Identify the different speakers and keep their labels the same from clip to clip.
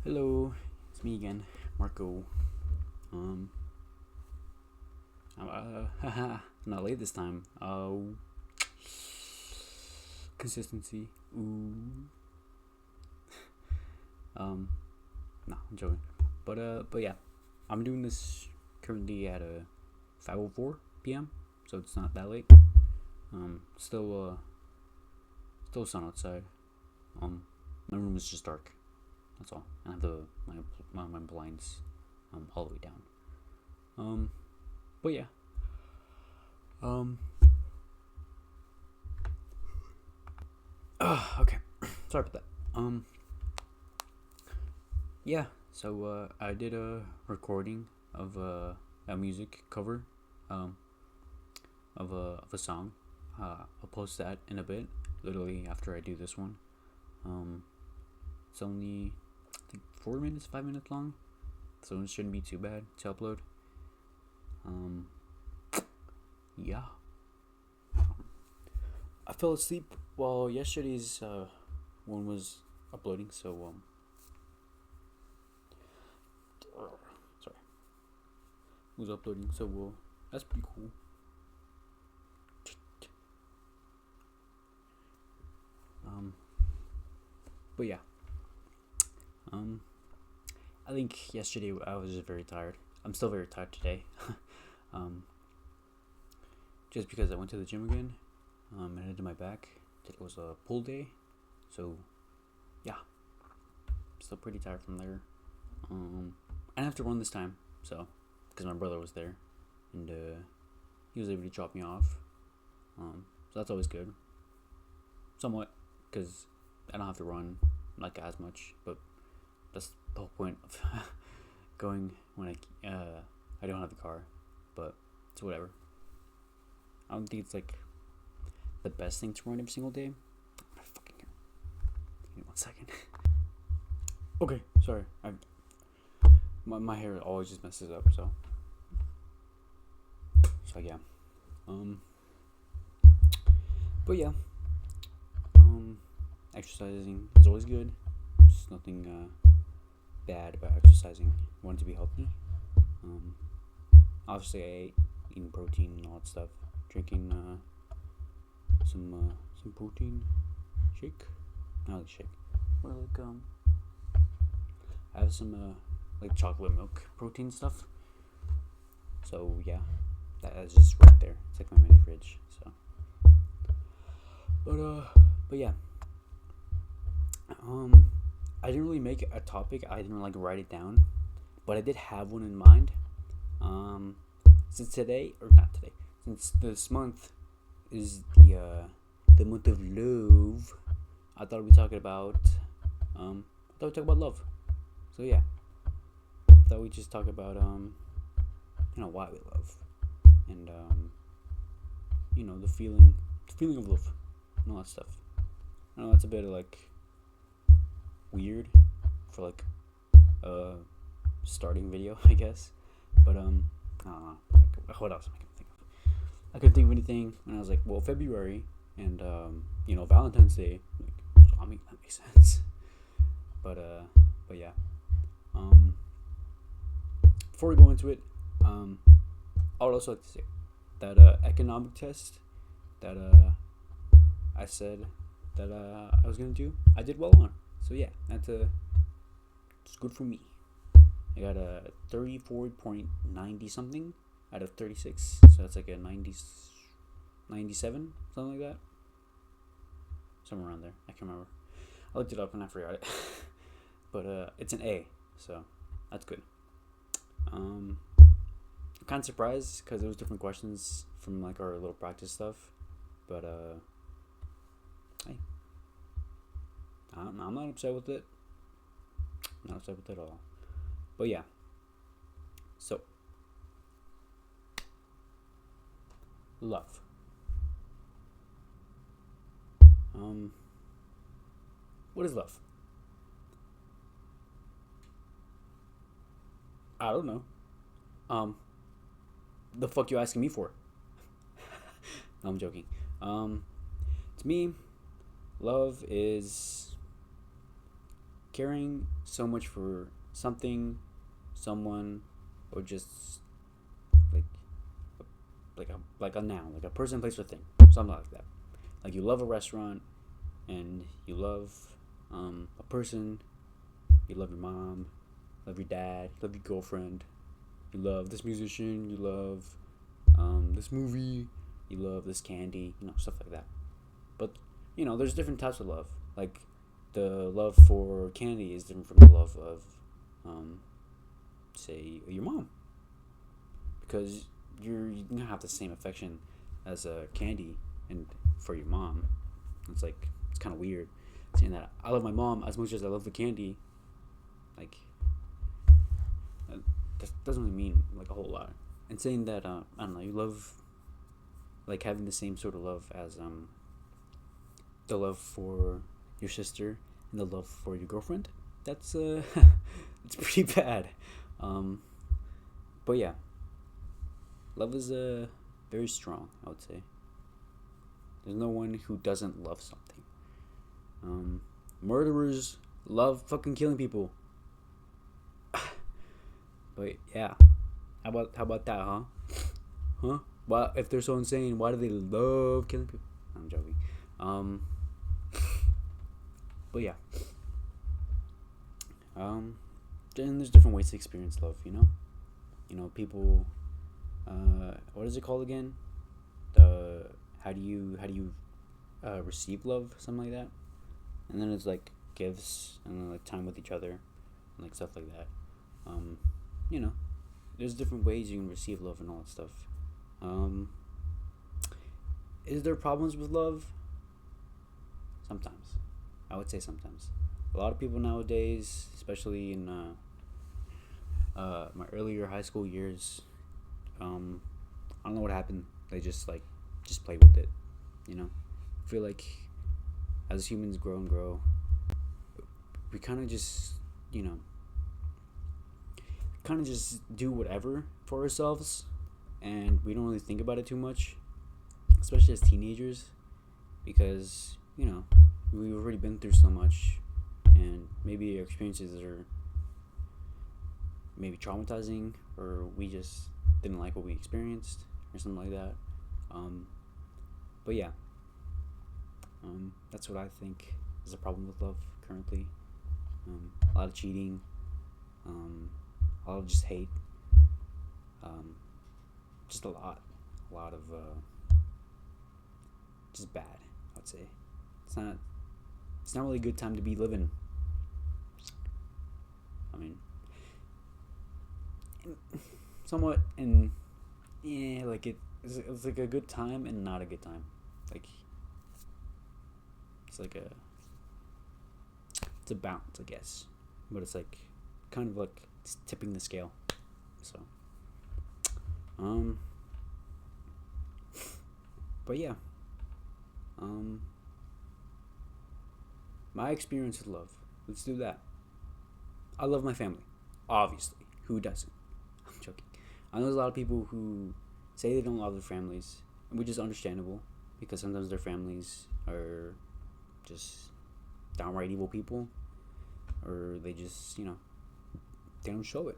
Speaker 1: Hello, it's me again, Marco. Um, I'm not late this time. Consistency. Ooh. Um, no, I'm joking. But yeah, I'm doing this currently at 5:04 p.m. So it's not that late. Still sun outside. My room is just dark. That's all. I have my blinds all the way down. Um, but yeah. Um, okay. Sorry about that. Yeah. So I did a recording of a music cover, um, of a song. I'll post that in a bit, literally after I do this one. Um, it's only I think 4 minutes, 5 minutes long, so it shouldn't be too bad to upload. Um, yeah. I fell asleep while yesterday's one was uploading, so sorry, was uploading, so that's pretty cool. Um, but yeah, um, I think yesterday I was just very tired. I'm still very tired today. um, just because I went to the gym again. And I did my back. It was a pull day, so yeah, still pretty tired from there. I didn't have to run this time, so because my brother was there, and he was able to drop me off. So that's always good, somewhat, because I don't have to run like as much. But that's the whole point of going when I don't have the car. But it's whatever. I don't think it's like the best thing to run every single day. I fucking care. Give me 1 second. Okay, sorry. My hair always just messes up, so yeah. Um, but yeah. Um, Exercising is always good. There's nothing bad about exercising. You want it to be healthy. Um, Obviously I ate eating protein and all that stuff. Drinking some protein shake. Not like shake. More like I have some like chocolate milk protein stuff. So yeah, that is just right there. It's like my mini fridge. So, but yeah. Um, I didn't really make a topic. I didn't like write it down, but I did have one in mind. Um, since today or not today, since this month is the month of love, I thought we'd talk about I thought we'd talk about love. So yeah, I thought we'd just talk about why we love, and the feeling of love and all that stuff. I know that's a bit like weird for like a starting video, I guess, but I don't know. Like, what else am I gonna think of? I couldn't think of anything, and I was like, well, February and Valentine's Day. Like, so, I mean, that makes sense. But yeah. Um, Before we go into it, I would also like to say that economic test that I said that I was gonna do, I did well on. So yeah, that's it's good for me. I got a 34.90 something out of 36, so that's like a 97, something like that, somewhere around there. I can't remember. I looked it up and I forgot it, but it's an A, so that's good. I'm kind of surprised because it was different questions from like our little practice stuff, but hey, I'm not upset with it. Not upset with it at all. But yeah, so love. Um, what is love? I don't know. Um, the fuck you asking me for? No, I'm joking. To me, love is caring so much for something, someone, or just like like a noun, like a person, place, or thing, something like that. Like you love a restaurant, and you love a person. You love your mom, love your dad, love your girlfriend. You love this musician. You love this movie. You love this candy. Stuff like that. But there's different types of love. Like the love for candy is different from the love of, say, your mom, because you're gonna have the same affection as a candy and for your mom. It's kind of weird saying that I love my mom as much as I love the candy. Like that doesn't really mean like a whole lot. And saying that I don't know, you love, like, having the same sort of love as the love for your sister and the love for your girlfriend. That's it's pretty bad. But yeah, love is very strong, I would say. There's no one who doesn't love something. Murderers love fucking killing people. But yeah, how about that, huh? Huh? Why, if they're so insane, why do they love killing people? I'm joking. But yeah. Then there's different ways to experience love. People. What is it called again? The how do you receive love, something like that. And then it's like gifts and then like time with each other and like stuff like that. Um, you know, there's different ways you can receive love and all that stuff. Um, is there problems with love? Sometimes. I would say sometimes. A lot of people nowadays, especially in my earlier high school years, I don't know what happened. They just played with it, I feel like as humans grow and grow, we kind of just, do whatever for ourselves, and we don't really think about it too much, especially as teenagers, because we've already been through so much, and maybe our experiences are maybe traumatizing, or we just didn't like what we experienced, or something like that. But yeah, that's what I think is a problem with love currently. A lot of cheating, a lot of just hate, just a lot of just bad, I'd say. It's not really a good time to be living. I mean, somewhat, and yeah, like it's like a good time and not a good time. Like it's like it's a balance, I guess, but it's like kind of like it's tipping the scale. So, but yeah, my experience with love. Let's do that. I love my family, obviously. Who doesn't? I'm joking. I know there's a lot of people who say they don't love their families, which is understandable because sometimes their families are just downright evil people, or they just they don't show it,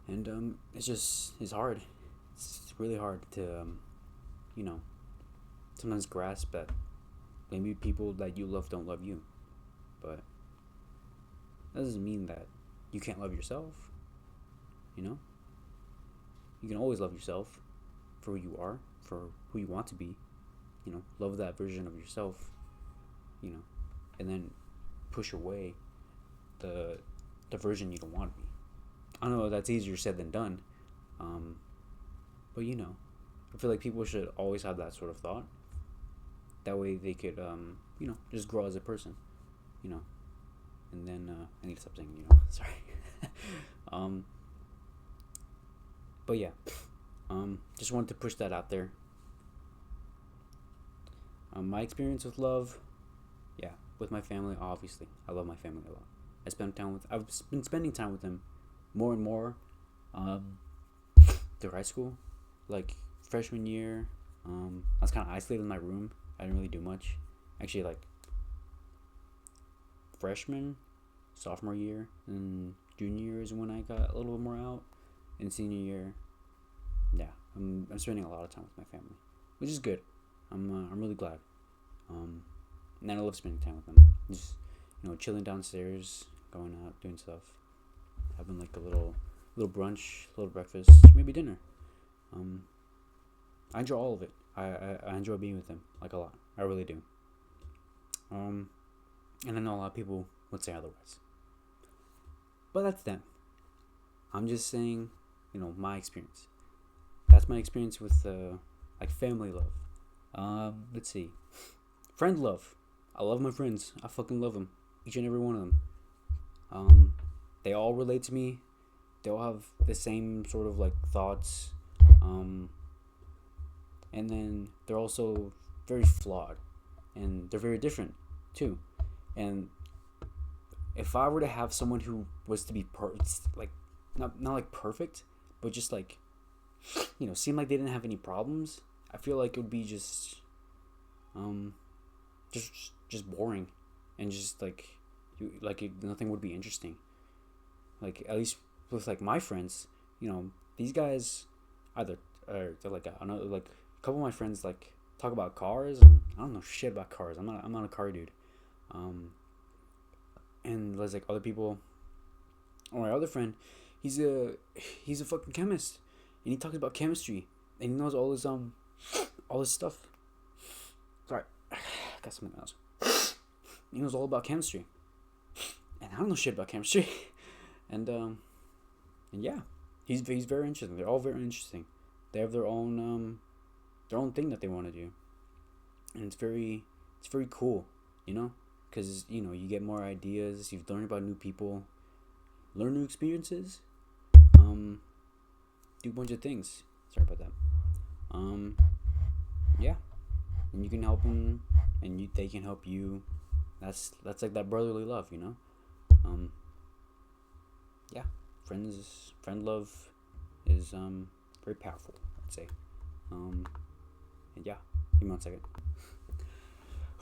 Speaker 1: and it's hard. It's really hard to sometimes grasp that maybe people that you love don't love you, but that doesn't mean that you can't love yourself. You can always love yourself for who you are, for who you want to be. Love that version of yourself. And then push away the version you don't want to be. I know that's easier said than done, but I feel like people should always have that sort of thought. That way they could just grow as a person. And then I need to stop saying sorry. But yeah, just wanted to push that out there. My experience with love, yeah, with my family, obviously, I love my family a lot. I've been spending time with them more and more, through high school, like freshman year. I was kind of isolated in my room. I didn't really do much. Actually, like freshman sophomore year, and junior year is when I got a little bit more out, and senior year, yeah, I'm spending a lot of time with my family, which is good. I'm really glad. And I love spending time with them. Just chilling downstairs, going out, doing stuff, having like a little brunch, little breakfast, maybe dinner. Um, I enjoy all of it. I enjoy being with them like a lot. I really do. Um, and I know a lot of people would say otherwise, but that's them. I'm just saying, my experience. That's my experience with like family love. Let's see, friend love. I love my friends. I fucking love them, each and every one of them. Um, they all relate to me. They all have the same sort of like thoughts. Um, and then they're also very flawed, and they're very different too. And if I were to have someone who was to be like not like perfect, but just like seem like they didn't have any problems, I feel like it would be um just boring, and just like nothing would be interesting. Like at least with like my friends, these guys either they're like another like a couple of my friends like talk about cars, and I don't know shit about cars. I'm not a car dude. Um, and there's like other people, or my other friend, he's a fucking chemist, and he talks about chemistry, and he knows all this stuff. Sorry, got something else. He knows all about chemistry, and I don't know shit about chemistry. And yeah, he's very interesting. They're all very interesting. They have their own thing that they want to do, and it's very cool, because you get more ideas. You've learned about new people, learn new experiences, um, do a bunch of things. Sorry about that. Um, yeah, and you can help them, and they can help you. That's like that brotherly love. Um, yeah, friend love is very powerful, I'd say. And yeah, give me 1 second.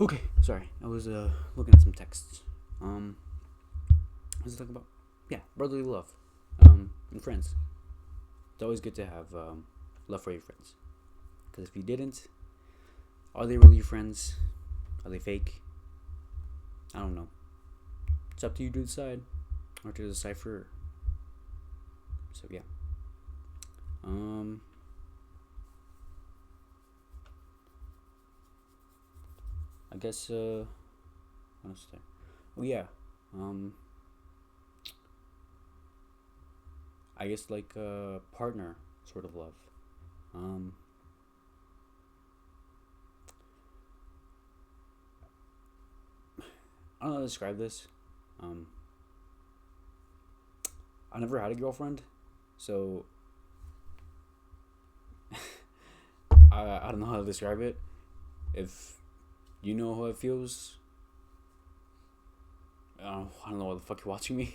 Speaker 1: Okay, sorry, I was looking at some texts. What was I talking about? Yeah, brotherly love, and friends. It's always good to have love for your friends, because if you didn't, are they really your friends? Are they fake? I don't know. It's up to you to decide, or to decipher. So yeah. Um. I guess. What else is there? Oh yeah. Um. I guess like partner sort of love. Um. I don't know how to describe this. Um. I never had a girlfriend, so I don't know how to describe it. If you know how it feels, I don't know why the fuck you're watching me.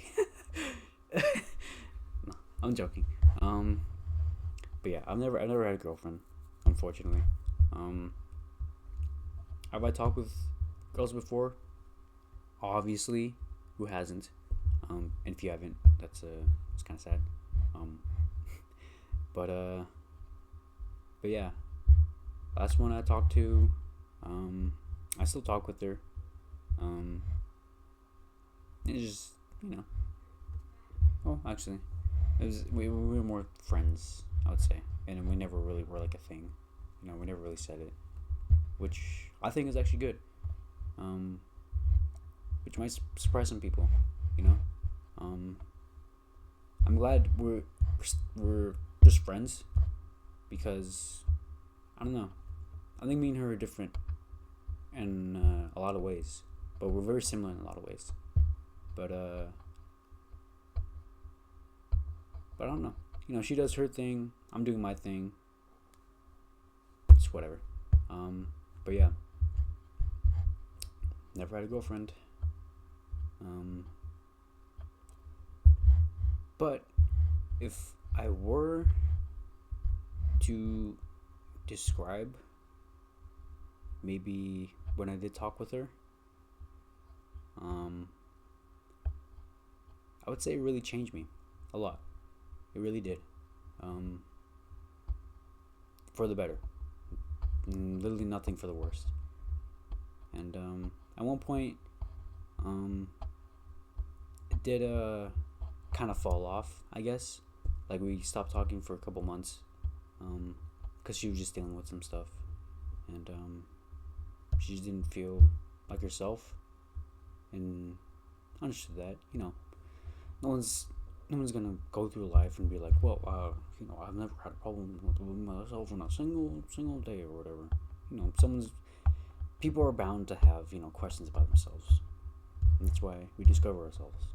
Speaker 1: No, I'm joking. Um, but yeah, I never had a girlfriend, unfortunately. Um, have I talked with girls before? Obviously, who hasn't? And if you haven't, it's kind of sad. Um, but but yeah, last one I talked to, I still talk with her. Um, it's just well, actually, we were more friends, I would say, and we never really were like a thing. We never really said it, which I think is actually good. Um, which might surprise some people, you know. Um, I'm glad we're just friends, because I don't know. I think me and her are different in a lot of ways, but we're very similar in a lot of ways. But but I don't know. She does her thing. I'm doing my thing. It's whatever. But yeah, never had a girlfriend. Um, but if I were to describe maybe when I did talk with her, um, I would say it really changed me a lot. It really did. Um, for the better. Literally nothing for the worst. And at one point, it did kind of fall off, I guess. Like we stopped talking for a couple months, because she was just dealing with some stuff, and she just didn't feel like herself, and I understood that. No one's no one's gonna go through life and be like, well, I've never had a problem with myself in a single day or whatever. Someone's people are bound to have questions about themselves. And that's why we discover ourselves.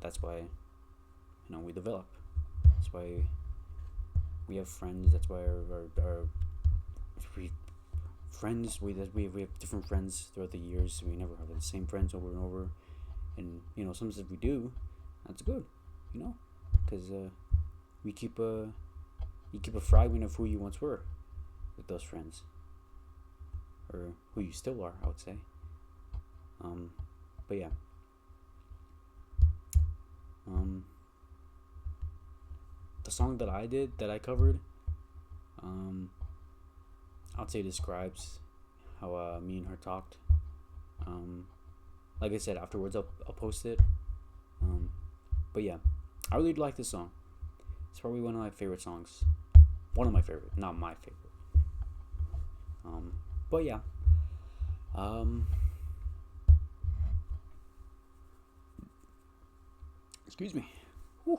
Speaker 1: That's why we develop. That's why we have friends. That's why our friends we have different friends throughout the years. We never have the same friends over and over, and sometimes if we do, that's good, because you keep a fragment of who you once were with those friends, or who you still are, I would say. But yeah. The song that I covered, I'd say describes how me and her talked. Like I said, afterwards I'll post it. But yeah, I really like this song. It's probably one of my favorite songs. One of my favorite, not my favorite. But yeah. Excuse me. Whew.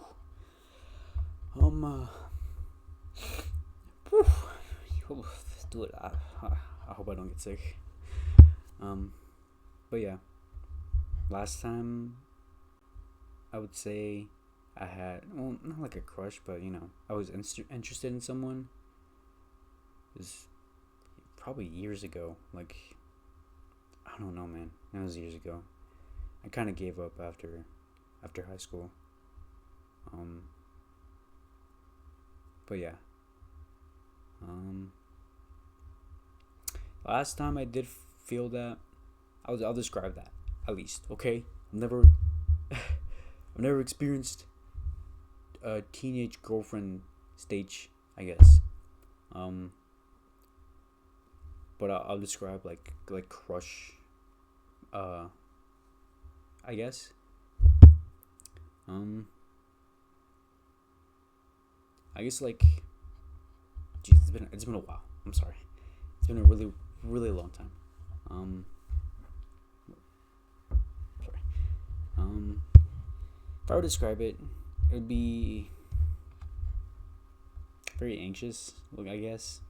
Speaker 1: Whew. Do it. I hope I don't get sick. But yeah. Last time, I would say I had, well, not like a crush, but I was interested in someone. It was probably years ago. Like, I don't know, man. That was years ago. I kind of gave up after high school. But yeah. Last time I did feel that, I'll describe that at least. Okay, I've never experienced a teenage girlfriend stage, I guess. But I'll describe like crush. I guess. I guess like, geez, it's been a while. I'm sorry. It's been a really really long time. Sorry. If I were to describe it, it would be very anxious. Look, I guess,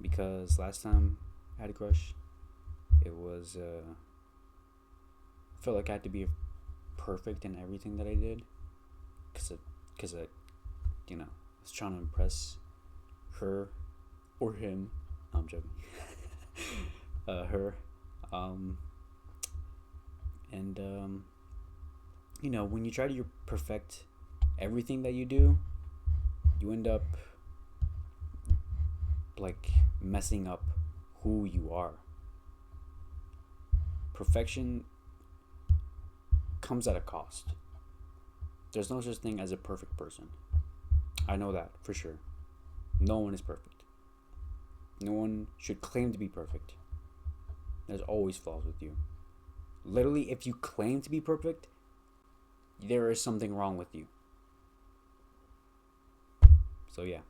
Speaker 1: because last time I had a crush, it was I felt like I had to be perfect in everything that I did, because I was trying to impress her or him. No, I'm joking. Her. And when you try to perfect everything that you do, you end up like messing up who you are. Perfection comes at a cost. There's no such thing as a perfect person. I know that for sure. No one is perfect. No one should claim to be perfect. There's always flaws with you. Literally, if you claim to be perfect, there is something wrong with you. So yeah.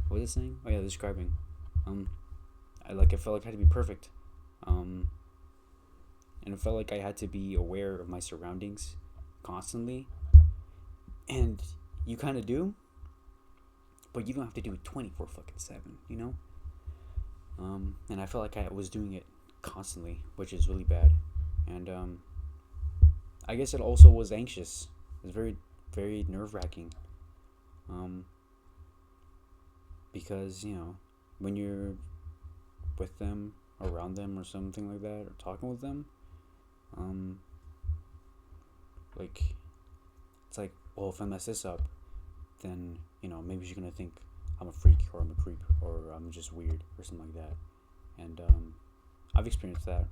Speaker 1: What was it saying? Oh yeah, describing. I felt like I had to be perfect. And I felt like I had to be aware of my surroundings constantly. And you kind of do, but you don't have to do it 24/7, And I felt like I was doing it constantly, which is really bad. And I guess it also was anxious. It was very, very nerve-wracking. Because, when you're with them, around them, or something like that, or talking with them, it's like, well, if I mess this up, then, maybe she's gonna think I'm a freak, or I'm a creep, or I'm just weird, or something like that. And I've experienced that.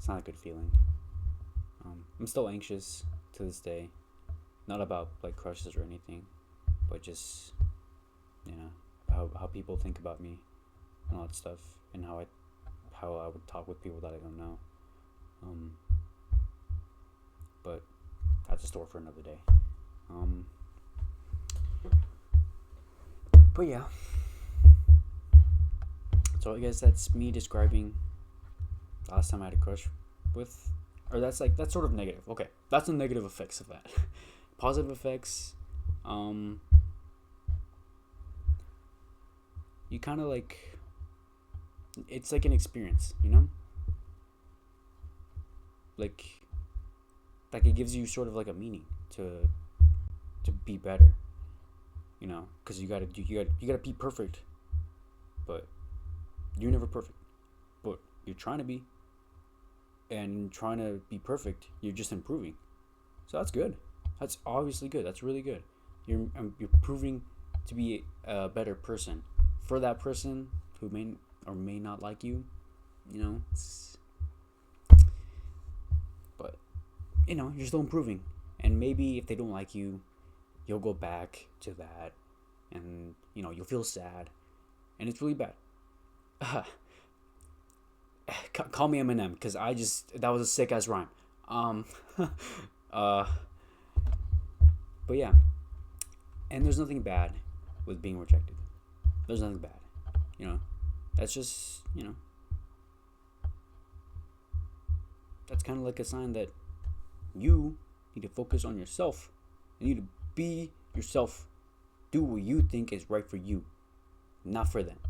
Speaker 1: It's not a good feeling. I'm still anxious to this day, not about like crushes or anything, but just how people think about me and all that stuff, and how I would talk with people that I don't know. But that's a story for another day. But yeah, so I guess that's me describing the last time I had a crush with, or that's sort of negative. Okay, that's the negative effects of that. Positive effects, you kind of like, it's like an experience, like it gives you sort of like a meaning to be better, because you gotta be perfect, but you're never perfect, but you're trying to be, and trying to be perfect, you're just improving. So that's good. That's obviously good. That's really good. You're proving to be a better person for that person who may or may not like you. But you're still improving, and maybe if they don't like you, you'll go back to that, and you'll feel sad, and it's really bad. Call me Eminem, because that was a sick ass rhyme. But yeah, and there's nothing bad with being rejected. There's nothing bad, That's just that's kind of like a sign that you need to focus on yourself. You need to be yourself. Do what you think is right for you, not for them.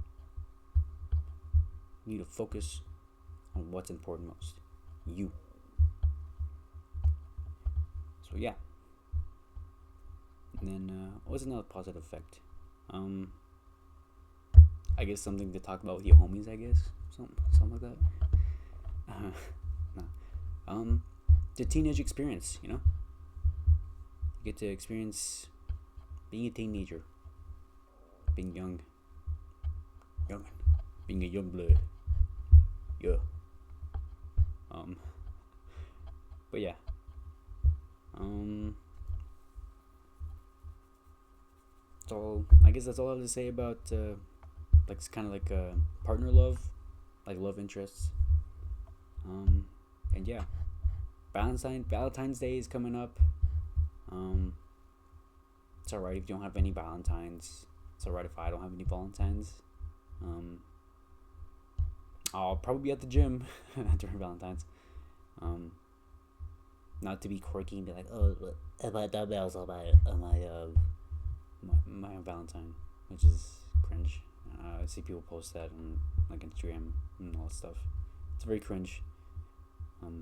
Speaker 1: You need to focus on what's important most. You. So yeah. And then what's another positive effect? I guess something to talk about with your homies, I guess. Something like that. No. The teenage experience, You get to experience being a teenager. Being young. Being a young blood. Yeah. But yeah. So I guess that's all I have to say about like it's kind of like partner love, like love interests. And yeah, Valentine's Day is coming up. It's alright if you don't have any Valentines. It's alright if I don't have any Valentines. I'll probably be at the gym during Valentine's. Not to be quirky and be like, oh, about dumbbells on my Valentine, which is cringe. I see people post that on like Instagram and all that stuff. It's very cringe. Not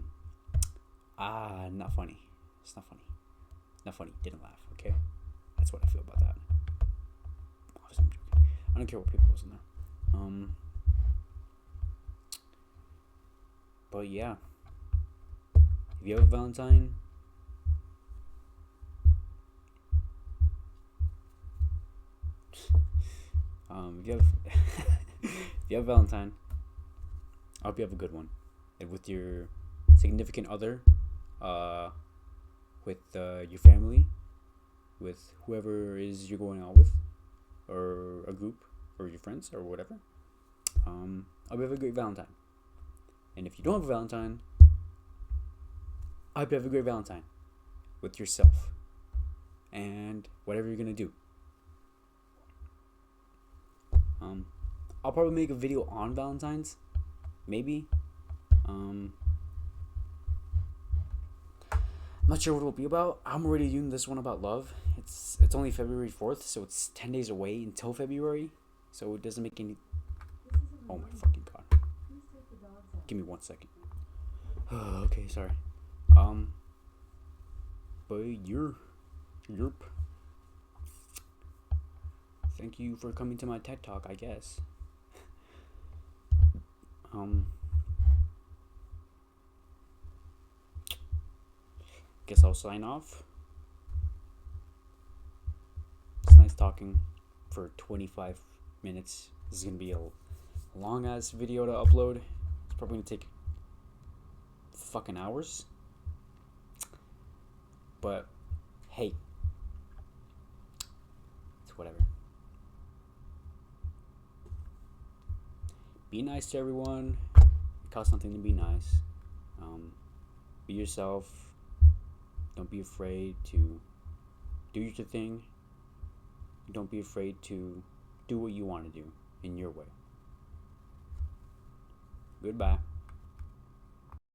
Speaker 1: funny. It's not funny. Not funny. Didn't laugh. Okay, that's what I feel about that. Obviously, I'm joking. I don't care what people post in there. But yeah, if you have a Valentine, if you have Valentine, I hope you have a good one, and with your significant other, with your family, with whoever is you're going out with, or a group, or your friends, or whatever. I hope you have a great Valentine. And if you don't have a Valentine, I hope you have a great Valentine with yourself and whatever you're gonna do. I'll probably make a video on Valentine's, maybe. I'm not sure what it'll be about. I'm already doing this one about love. It's only February 4th, so it's 10 days away until February. So it doesn't make any. Oh my fucking god! Give me 1 second. Okay, sorry. But yerp. Thank you for coming to my TED Talk, I guess. Guess I'll sign off. It's nice talking for 25 minutes. This is gonna be a long ass video to upload. It's probably gonna take fucking hours. But hey, it's whatever. Be nice to everyone. It costs something to be nice. Be yourself. Don't be afraid to do your thing. Don't be afraid to do what you want to do in your way. Goodbye.